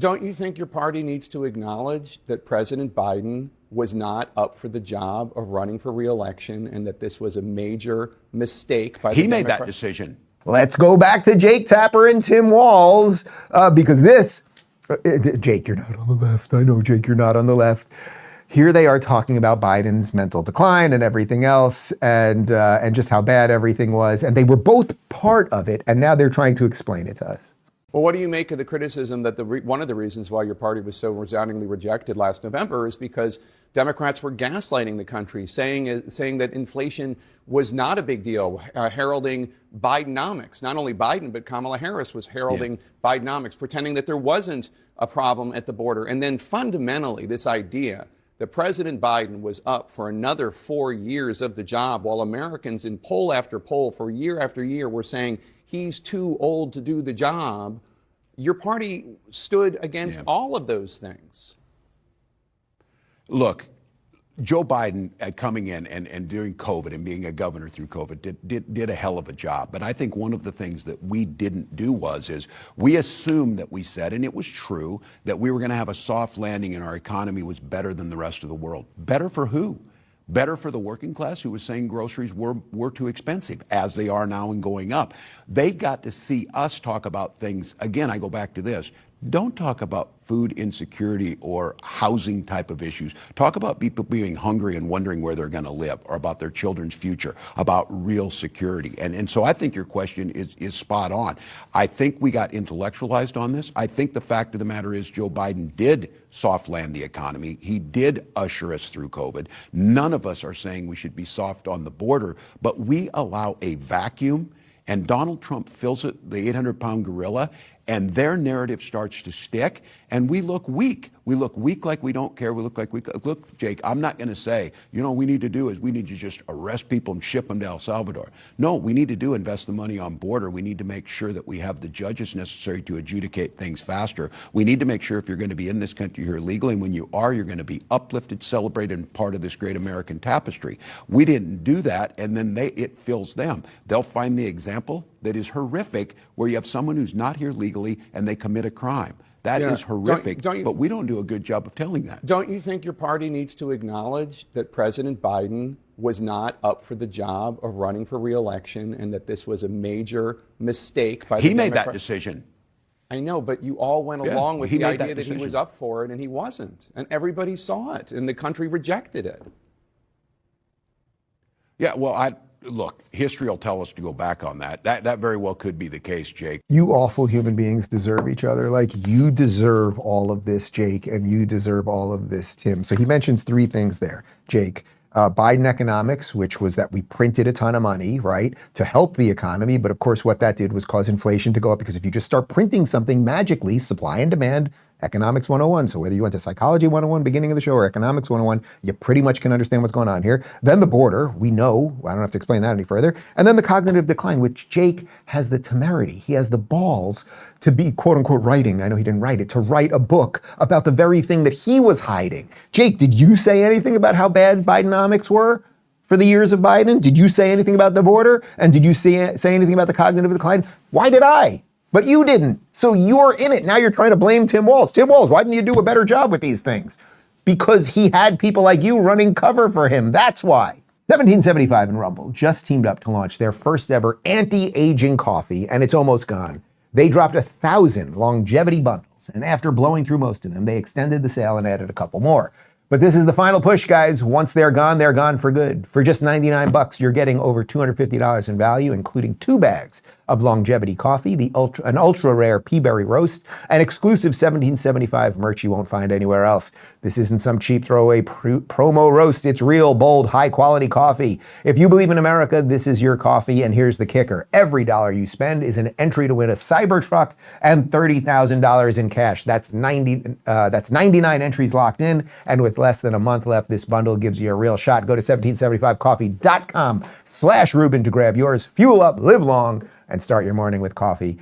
Don't you think your party needs to acknowledge that President Biden was not up for the job of running for re-election and that this was a major mistake by the He made that decision. Let's go back to Jake Tapper and Tim Walz, because this, Jake, you're not on the left. I know, Jake, you're not on the left. Here they are talking about Biden's mental decline and everything else, and just how bad everything was. And they were both part of it, and now they're trying to explain it to us. Well, what do you make of the criticism that one of the reasons why your party was so resoundingly rejected last November is because Democrats were gaslighting the country, saying that inflation was not a big deal, heralding Bidenomics. Not only Biden, but Kamala Harris was heralding Bidenomics, pretending that there wasn't a problem at the border. And then fundamentally, this idea that President Biden was up for another 4 years of the job while Americans in poll after poll for year after year were saying he's too old to do the job. Your party stood against all of those things. Look, Joe Biden coming in and during COVID and being a governor through COVID did a hell of a job. But I think one of the things that we didn't do is we assumed that we said, and it was true, that we were going to have a soft landing and our economy was better than the rest of the world. Better for who? Better for the working class who was saying groceries were too expensive, as they are now and going up. They got to see us talk about things. Again, I go back to this. Don't talk about food insecurity or housing type of issues. Talk about people being hungry and wondering where they're going to live, or about their children's future, about real security. And so I think your question is spot on. I think we got intellectualized on this. I think the fact of the matter is Joe Biden did soft land the economy. He did usher us through COVID. None of us are saying we should be soft on the border, but we allow a vacuum, and Donald Trump fills it, the 800-pound gorilla, and their narrative starts to stick, and we look weak. We look weak like we don't care. We look like look, Jake, I'm not going to say, we need to do is we need to just arrest people and ship them to El Salvador. No, we need to invest the money on border. We need to make sure that we have the judges necessary to adjudicate things faster. We need to make sure if you're going to be in this country here legally, and when you are, you're going to be uplifted, celebrated, and part of this great American tapestry. We didn't do that, and then it fills them. They'll find the example that is horrific where you have someone who's not here legally and they commit a crime. That is horrific, but we don't do a good job of telling that. Don't you think your party needs to acknowledge that President Biden was not up for the job of running for re-election and that this was a major mistake by the He made that decision. I know, but you all went along with the idea that he was up for it, and he wasn't. And everybody saw it, and the country rejected it. Yeah, well, look, history will tell us to go back on that. That very well could be the case, Jake. You awful human beings deserve each other. Like, you deserve all of this, Jake, and you deserve all of this, Tim. So he mentions three things there, Jake. Biden economics, which was that we printed a ton of money, right, to help the economy. But of course, what that did was cause inflation to go up, because if you just start printing something magically, supply and demand, Economics 101. So whether you went to Psychology 101, beginning of the show, or Economics 101, you pretty much can understand what's going on here. Then the border, we know, I don't have to explain that any further. And then the cognitive decline, which Jake has the temerity, he has the balls to be, quote unquote, writing, I know he didn't write it, to write a book about the very thing that he was hiding. Jake, did you say anything about how bad Bidenomics were for the years of Biden? Did you say anything about the border? And did you say anything about the cognitive decline? Why did I? But you didn't. So you're in it. Now you're trying to blame Tim Walz. Tim Walz, why didn't you do a better job with these things? Because he had people like you running cover for him. That's why. 1775 and Rumble just teamed up to launch their first ever anti-aging coffee, and it's almost gone. They dropped 1,000 longevity bundles, and after blowing through most of them, they extended the sale and added a couple more. But this is the final push, guys. Once they're gone for good. For just $99, you're getting over $250 in value, including 2 bags of longevity coffee, an ultra rare peaberry roast, and exclusive 1775 merch you won't find anywhere else. This isn't some cheap throwaway promo roast. It's real, bold, high quality coffee. If you believe in America, this is your coffee. And here's the kicker. Every dollar you spend is an entry to win a Cybertruck and $30,000 in cash. That's 99 entries locked in. And with less than a month left, this bundle gives you a real shot. Go to 1775coffee.com/Rubin to grab yours. Fuel up, live long, and start your morning with coffee.